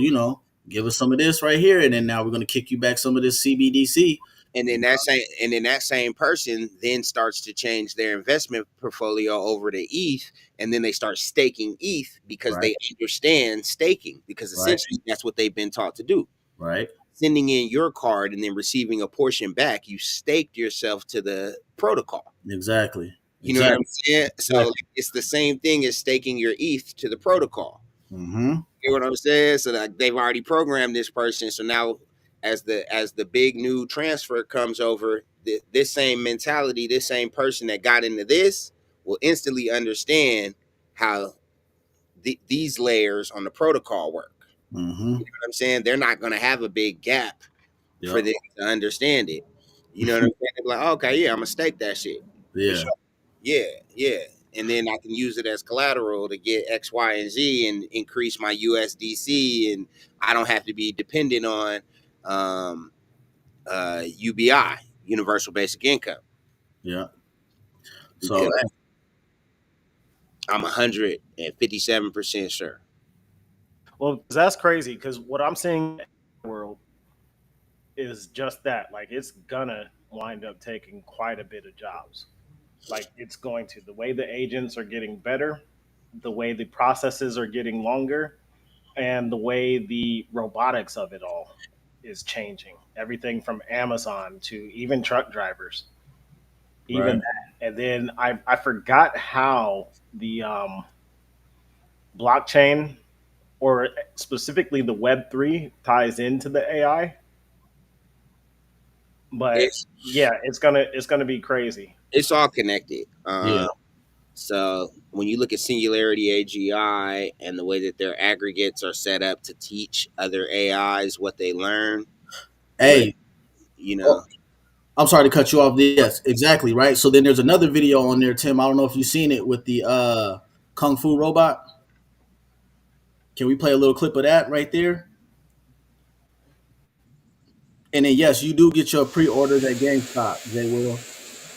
give us some of this right here, and then now we're going to kick you back some of this CBDC. And then that same person then starts to change their investment portfolio over to ETH, and then they start staking ETH because Right. they understand staking, because Right. essentially that's what they've been taught to do. Right. Sending in your card and then receiving a portion back, you staked yourself to the protocol. Exactly. You know what I'm Exactly. saying? So Exactly. it's the same thing as staking your ETH to the protocol. Mm-hmm. You know what I'm saying? So like they've already programmed this person. So now, as the big new transfer comes over, this same mentality, this same person that got into this will instantly understand how these layers on the protocol work. Mm-hmm. You know what I'm saying? They're not going to have a big gap for Yep. them to understand it. You know what I'm saying? They're like, okay, yeah, I'm gonna stake that shit for Yeah. sure. Yeah, yeah. And then I can use it as collateral to get X, Y, and Z and increase my USDC, and I don't have to be dependent on um, UBI, Universal Basic Income, Yeah. So because I'm 157% sure. Well, that's crazy because what I'm seeing in the world is just that. Like, it's gonna wind up taking quite a bit of jobs. Like, it's going to. The way the agents are getting better, the way the processes are getting longer, and the way the robotics of it all is changing. Everything from Amazon to even truck drivers, even right. that. And then I forgot how the blockchain, or specifically the Web3, ties into the AI. But It's yeah, it's gonna be crazy. it's all connected. Yeah. So when you look at Singularity AGI and the way that their aggregates are set up to teach other AIs what they learn, with Hey. you Oh, know, I'm sorry to cut you off. Yes, exactly. Right. So then there's another video on there, Tim. I don't know if you've seen it with the kung fu robot. Can we play a little clip of that right there? And then yes, you do get your pre-orders at GameStop. They will.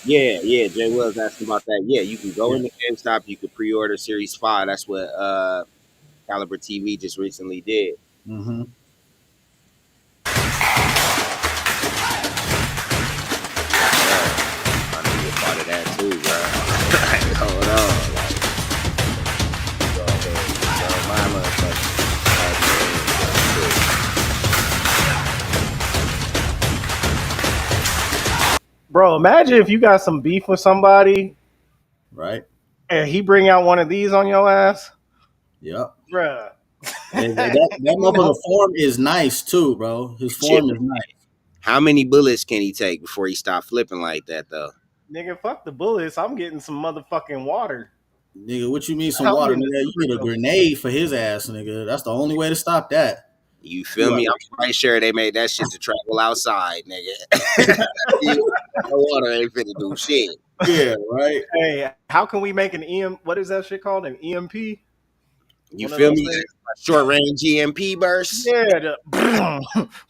yeah, yeah. Jay Wells asking about that. Yeah, you can go Yeah. into GameStop. You could pre-order Series 5. That's what Caliber TV just recently did. Mm-hmm. Bro, I need a part of that too, bro. Like, hold on, like, go ahead, sell my motherfucking admin real quick. Bro, imagine if you got some beef with somebody Right. and he bring out one of these on your ass, Yep. bruh. And that You know, motherfucker form is nice too, bro. His Shit, form is nice. how many bullets can he take before he stop flipping like that, though? nigga, fuck the bullets. I'm getting some motherfucking water. Nigga, what you mean some I'm water, getting nigga? a You need a super soaker. grenade for his ass, nigga. That's the only way to stop that. You feel You me? like, I'm quite sure they made that shit to travel outside, nigga. You- the water ain't finna do shit. yeah, right. Hey, how can we make an EM? What is that shit called? An EMP? You One of feel those me? things? A short range GMP burst. Yeah. That's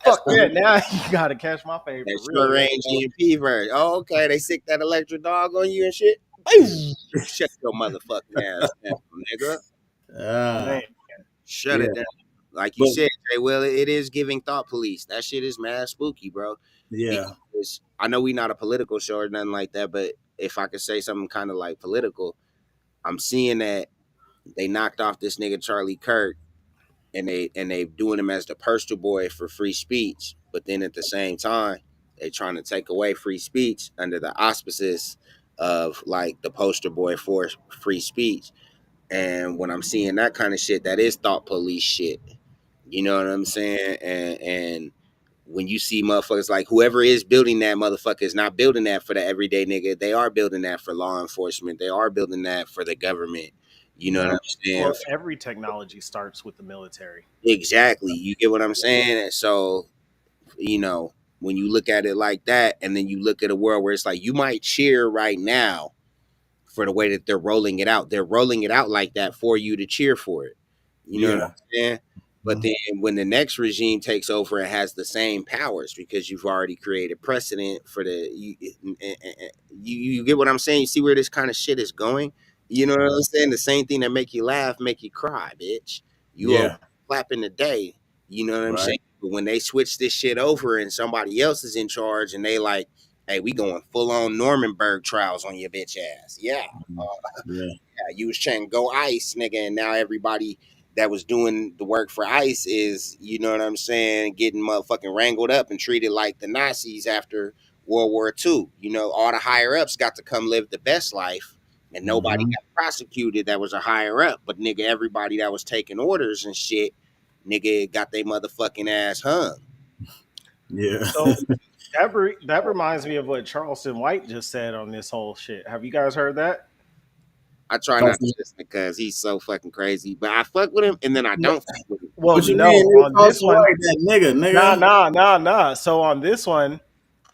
Fuck the that. Now you gotta catch my fade that for real. short range GMP burst. Oh, okay. They sick that electric dog on you and shit. Boom! Shut your motherfucking ass down, nigga. Ah, Man, Shut yeah. it down. Like you But said, Jay, well, it is giving thought police. That shit is mad spooky, bro. yeah. Because I know we not a political show or nothing like that, but if I could say something kind of like political, I'm seeing that they knocked off this nigga Charlie Kirk, and they doing him as the poster boy for free speech. But then at the same time, they trying to take away free speech under the auspices of like the poster boy for free speech. And when I'm seeing that kind of shit, that is thought police shit. You know what I'm saying? And when you see motherfuckers like whoever is building that motherfucker is not building that for the everyday nigga. They are building that for law enforcement. They are building that for the government. You know what I'm saying? Well, every technology starts with the military. Exactly. You get what I'm saying? And so, you know, when you look at it like that, and then you look at a world where it's like you might cheer right now for the way that they're rolling it out. They're rolling it out like that for you to cheer for it. You know what Yeah. I'm saying? But Mhm. then when the next regime takes over, it has the same powers because you've already created precedent for the you get what I'm saying? You see where this kind of shit is going? You know what I'm saying? The same thing that make you laugh, make you cry, bitch. You are Yeah. clapping the day. You know what I'm Right. saying? But when they switch this shit over and somebody else is in charge and they like, hey, we going full on Normanberg trials on your bitch ass. Yeah. Mhm. Yeah. Yeah, you was trying to go ice, nigga, and now everybody that was doing the work for ICE is, you know what I'm saying, getting motherfucking wrangled up and treated like the Nazis after World War II. You know, all the higher ups got to come live the best life, and nobody Hmm. got prosecuted that was a higher up. But nigga, everybody that was taking orders and shit, nigga, got they motherfucking ass hung. Yeah. So that reminds me of what Charleston White just said on this whole shit. Have you guys heard that? I try not to listen because he's so fucking crazy, but I fuck with him and then I No, don't fuck with him. well, What you no. mean? Nigga On cost this one, white that nigga, nah, nigga. nah, nah, nah. So on this one,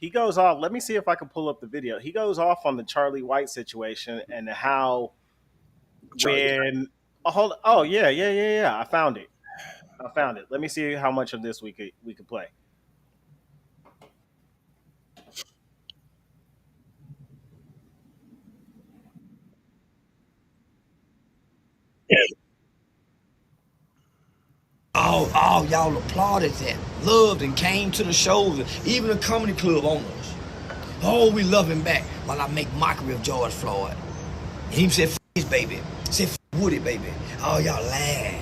he goes off. Let me see if I can pull up the video. He goes off on the Charlie White situation and how Charlie. when oh, hold oh yeah, yeah, yeah, yeah. I found it. I found it. Let me see how much of this we could play. All y'all applauded that, loved and came to the shows, even the comedy club owners. Oh, we love him back while I make mockery of George Floyd. And he said, his baby. Said, Woody, baby. Oh, y'all laugh.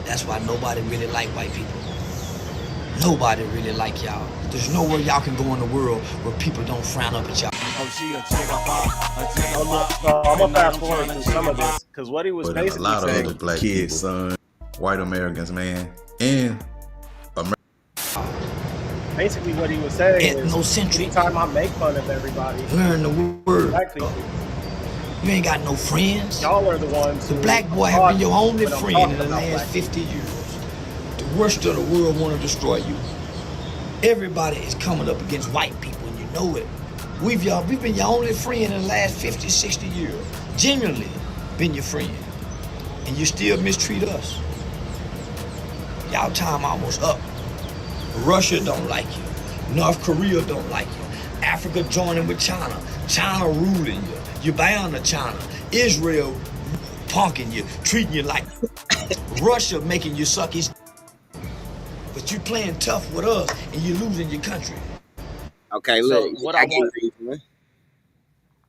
That's why nobody really like white people. Nobody really like y'all. There's nowhere y'all can go in the world where people don't frown up at y'all. Oh, she a chick a So, pop. so I'm Every gonna night fast I'm forward trying through to chick some a of pop. this because what he was But a basically lot of saying. other black Kids, people, son. white Americans, man, and Basically, what he was saying is, Ethnocentric. anytime I make fun of everybody, Learn the word. black people, You ain't got no friends. y'all are the ones The who black boy have been applaud your me only when I'm friend in talking the about last black 50 people. years. The worst of the world want to destroy you. Everybody is coming up against white people, and you know it. We've been your only friend in the last 50, 60 years. Genuinely been your friend. And you still mistreat us. Y'all time almost up. Russia don't like you. North Korea don't like you. Africa joining with China. China ruling you. You're bound to China. Israel punking you, treating you like Russia making you suck his. But you playing tough with us and you're losing your country. Okay, look, So what I I get want, what you're doing.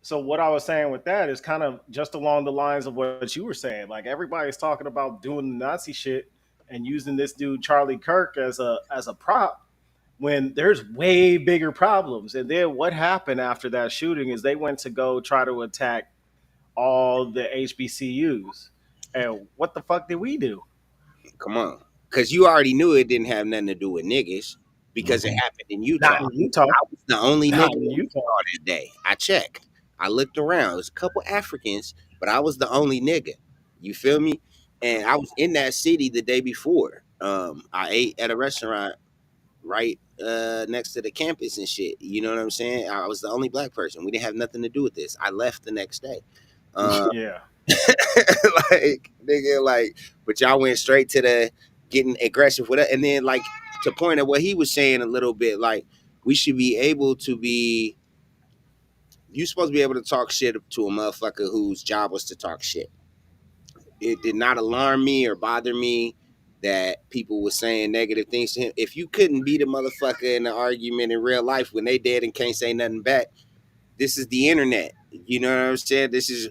so what I was saying with that is kind of just along the lines of what you were saying. Like everybody's talking about doing the Nazi shit and using this dude Charlie Kirk as a prop when there's way bigger problems. And then what happened after that shooting is they went to go try to attack all the HBCUs. And what the fuck did we do? Come on. Because you already knew it didn't have nothing to do with niggas because it Hmm. happened in Utah. Not in Utah. I was the only nigga Not in in Utah. Utah that day. I checked. I looked around. It was a couple Africans, but I was the only nigga. You feel me? And I was in that city the day before. I ate at a restaurant right next to the campus and shit. You know what I'm saying? I was the only black person. We didn't have nothing to do with this. I left the next day. Yeah. Like nigga, like, but y'all went straight to the getting aggressive with it, and then like to point at what he was saying a little bit, like we should be able to be. You supposed to be able to talk shit to a motherfucker whose job was to talk shit. It did not alarm me or bother me that people were saying negative things to him. If you couldn't beat a motherfucker in an argument in real life when they dead and can't say nothing back, this is the internet. You know what I'm saying? This is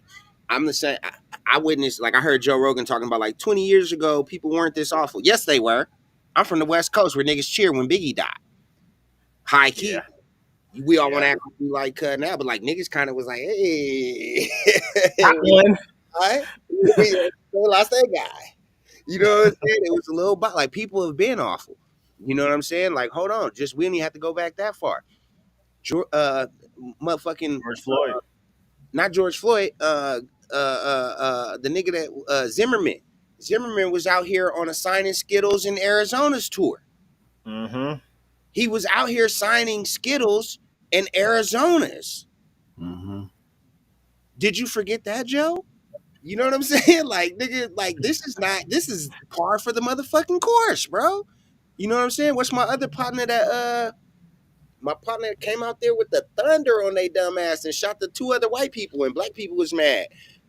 I'm the same. I witnessed, like I heard Joe Rogan talking about like 20 years ago, people weren't this awful. Yes, they were. I'm from the West Coast where niggas cheer when Biggie died. High key. Yeah. We all want Yeah. to act like we like cutting out, but like niggas kind of was like, hey, Got one. right? We lost that guy. You know what I'm saying? It was a little bit like people have been awful. You know what I'm saying? Like, hold on, just we didn't have to go back that far. Motherfucking George Floyd. not George Floyd, the nigga that Zimmerman. Zimmerman was out here on a signing Skittles in Arizona's tour. Mm-hmm. He was out here signing Skittles in Arizona's. Mm-hmm. Did you forget that, Joe? You know what I'm saying? Like, nigga, like this is par for the motherfucking course, bro. You know what I'm saying? What's my other partner that my partner came out there with the thunder on they dumb ass and shot the two other white people and black people was mad.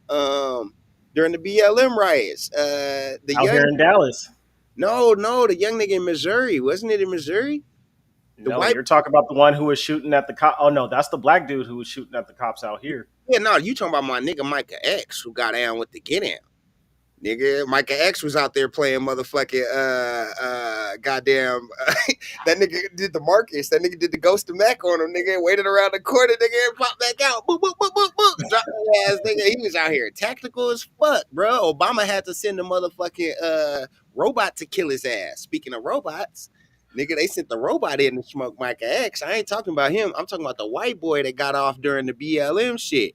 During the BLM riots. The Out here young in Dallas. no, the young nigga in Missouri. Wasn't it in Missouri? The No, white you're talking about the one who was shooting at the cop. Oh no, that's the black dude who was shooting at the cops out here. yeah, no, you talking about my nigga Micah X who got down with the get down. Nigga, Micah X was out there playing motherfucking goddamn that nigga did the Marcus, that nigga did the ghost of Mac on him, nigga, waited around the corner, nigga, and popped back out. Boop, boop, boop, boop, boop. Drop that ass, nigga. He was out here tactical as fuck, bro. Obama had to send a motherfucking robot to kill his ass. Speaking of robots, nigga, they sent the robot in to smoke Micah X. I ain't talking about him. I'm talking about the white boy that got off during the BLM shit.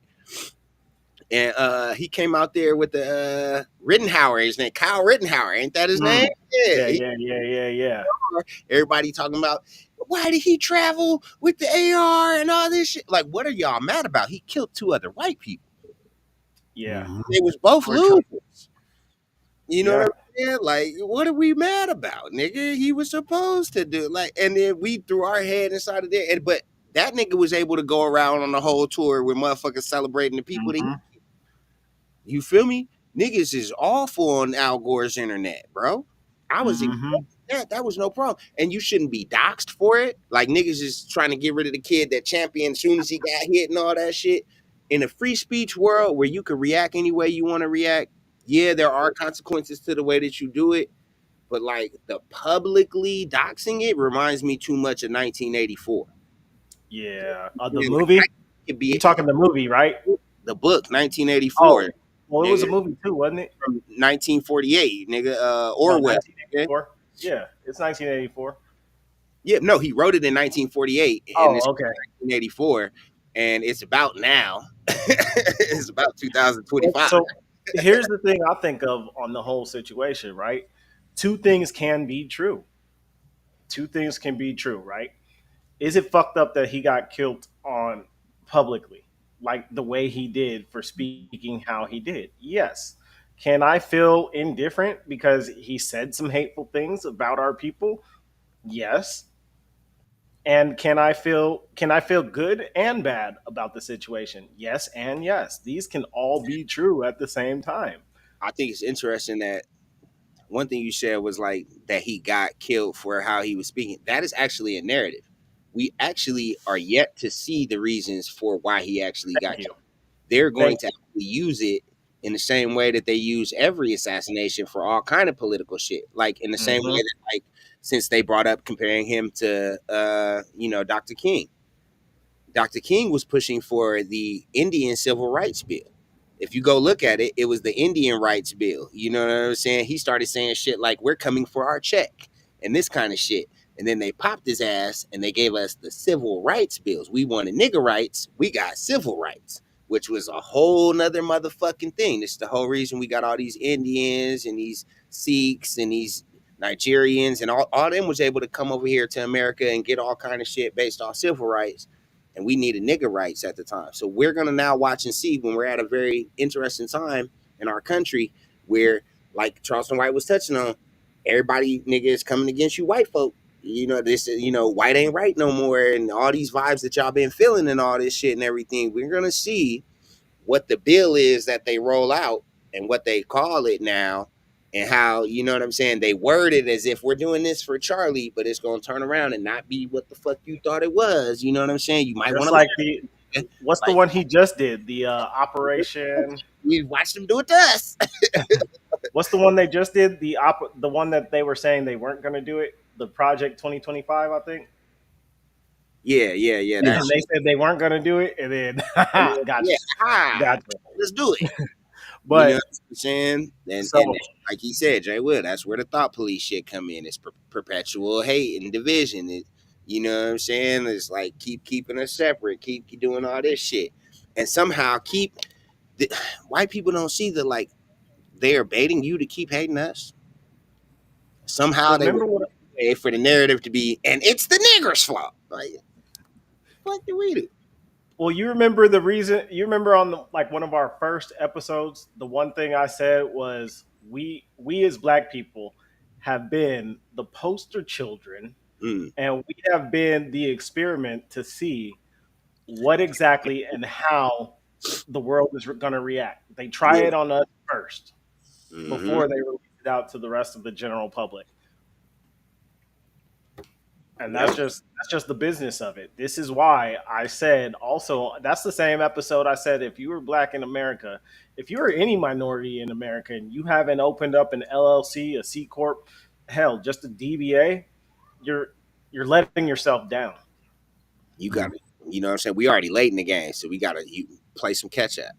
And he came out there with the Rittenhauer, his name, Kyle Rittenhauer, ain't that his name? Mm. Yeah. Yeah. Everybody talking about why did he travel with the AR and all this shit? Like, what are y'all mad about? He killed two other white people. Yeah. Mm-hmm. They was both We're trying- losers. You know Yeah. what I'm saying? Like, what are we mad about, nigga? He was supposed to do like, and then we threw our head inside of there. But that nigga was able to go around on the whole tour with motherfuckers celebrating the people that he. Mhm. You feel me? Niggas is awful on Al Gore's internet, bro. I was Mhm. that was no problem. And you shouldn't be doxxed for it. Like niggas is trying to get rid of the kid that championed as soon as he got hit and all that shit. In a free speech world where you can react any way you want to react, yeah, there are consequences to the way that you do it. But like the publicly doxing it reminds me too much of 1984. Yeah. The Like, movie. could You be talking the movie, right? the book Oh, 1984. well, it was a Nigga, movie too, wasn't it? from 1948, nigga, No, Orwell. Okay? 1984. Yeah, it's 1984. Yeah, no, he wrote it in 1948, and it's Oh, okay. 1984, and it's about now. It's about 2025. So here's the thing I think of on the whole situation, right? Two things can be true. Two things can be true, right? Is it fucked up that he got killed on publicly, like the way he did for speaking how he did? Yes. Can I feel indifferent because he said some hateful things about our people? Yes. And can I feel good and bad about the situation? Yes and yes. These can all be true at the same time. I think it's interesting that one thing you said was like that he got killed for how he was speaking. That is actually a narrative. We actually are yet to see the reasons for why he actually got Thank you. killed. They're going Thank to actually use it in the same way that they use every assassination for all kind of political shit. Like in the same way Mhm. that like since they brought up comparing him to Dr. King. Dr. King was pushing for the Indian Civil Rights Bill. If you go look at it, it was the Indian Rights Bill. You know what I'm saying? He started saying shit like, we're coming for our check and this kind of shit. And then they popped his ass and they gave us the Civil Rights Bills. We wanted nigger rights. We got civil rights, which was a whole nother motherfucking thing. It's the whole reason we got all these Indians and these Sikhs and these Nigerians and all them was able to come over here to America and get all kind of shit based off civil rights, and we needed nigger rights at the time. So we're gonna now watch and see when we're at a very interesting time in our country where, like Charleston White was touching on, everybody nigga is coming against you white folk. You know, this white ain't right no more, and all these vibes that y'all been feeling and all this shit and everything. We're gonna see what the bill is that they roll out and what they call it now, and how, you know what I'm saying, they word it as if we're doing this for Charlie, but it's gonna turn around and not be what the fuck you thought it was. You know what I'm saying? You might want Just to like what's the like one he just did? The Operation. we watched them do it to us. What's the one they just did? The one that they were saying they weren't going to do it. The Project 2025, I think. Yeah. And That they shit. said they weren't going to do it, and then gotcha, Yeah, gotcha. let's do it. You know But what I'm saying? And so like he said, Jay Will, that's where the thought police shit come in. It's perpetual hate and division. You know what I'm saying? It's like keeping us separate, keep doing all this shit. and somehow keep the, white people don't see the like they are baiting you to keep hating us. Somehow they would Remember what? way for the narrative to be, and it's the niggers' fault. Like, what do we do? Well, you remember the reason? You remember on the, like one of our first episodes, the one thing I said was we as Black people have been the poster children, Mm, and we have been the experiment to see what exactly and how the world is going to react. They try yeah. it on us first Hmm. before they release it out to the rest of the general public. And Yep. that's just the business of it. This is why I said also that's the same episode I said if you were black in America, if you're any minority in America and you haven't opened up an LLC, a C corp, hell, just a DBA, you're you're letting yourself down. You got Mhm. to, you know what I'm saying? We already late in the game, so we got to you play some catch up.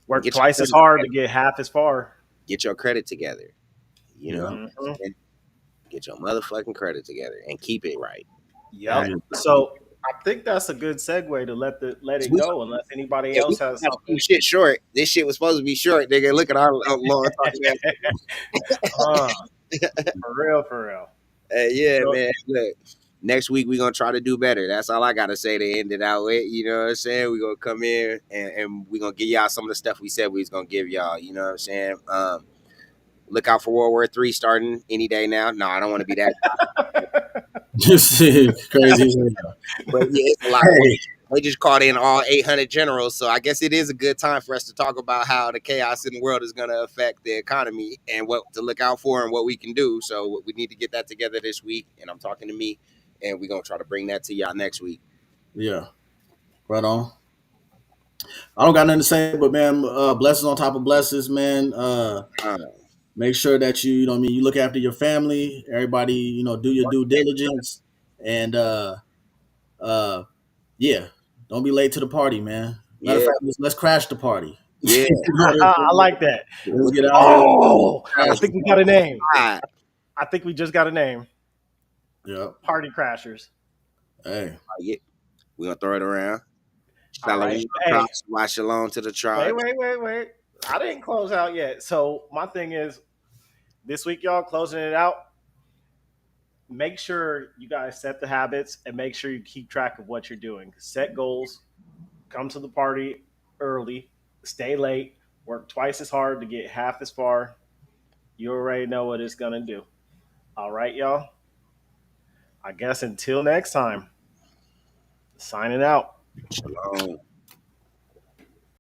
Work Get your twice as credit hard to together. get half as far. Get your credit together. You know, Yeah. Hmm. and get your motherfucking credit together and keep it right. Yep. That's Yeah. So I think that's a good segue to let it we, go unless anybody yeah, we else has got to something. keep shit short. This shit was supposed to be short, nigga. Look at our long talking ass. uh, for real, for real. Yeah, So man. Look, next week we gonna try to do better. That's all I gotta say to end it out with. You know what I'm saying? We gonna come in and we gonna give y'all some of the stuff we said we was gonna give y'all. You know what I'm saying? Look out for World War III starting any day now. No, I don't want to be that. Just crazy as hell. But yeah, it's a lot going. Hey, They just called in all 800 generals, so I guess it is a good time for us to talk about how the chaos in the world is going to affect the economy and what to look out for and what we can do. So we need to get that together this week, and I'm talking to me, and we're gonna try to bring that to y'all next week. yeah, right on. I don't got nothing to say, but man, blessings on top of blessings, man. Uh, Make sure that you know, what I mean, you look after your family. Everybody, do your due diligence, and uh, yeah, don't be late to the party, man. Matter of yeah, fact, let's crash the party. yeah. I like that. Let's get out here. Oh, I Crash the think we got a name. Ah, I think we just got a name. Yeah. Party Crashers. Hey. yeah. We're gonna throw it around. All Shalom, right. Hey, Shabbat shalom to the tribe. wait. I didn't close out yet. So my thing is this week, y'all, closing it out. Make sure you guys set the habits and make sure you keep track of what you're doing. Set goals. Come to the party early. Stay late. Work twice as hard to get half as far. You already know what it's gonna do. All right, y'all. I guess until next time. Signing out. Shalom.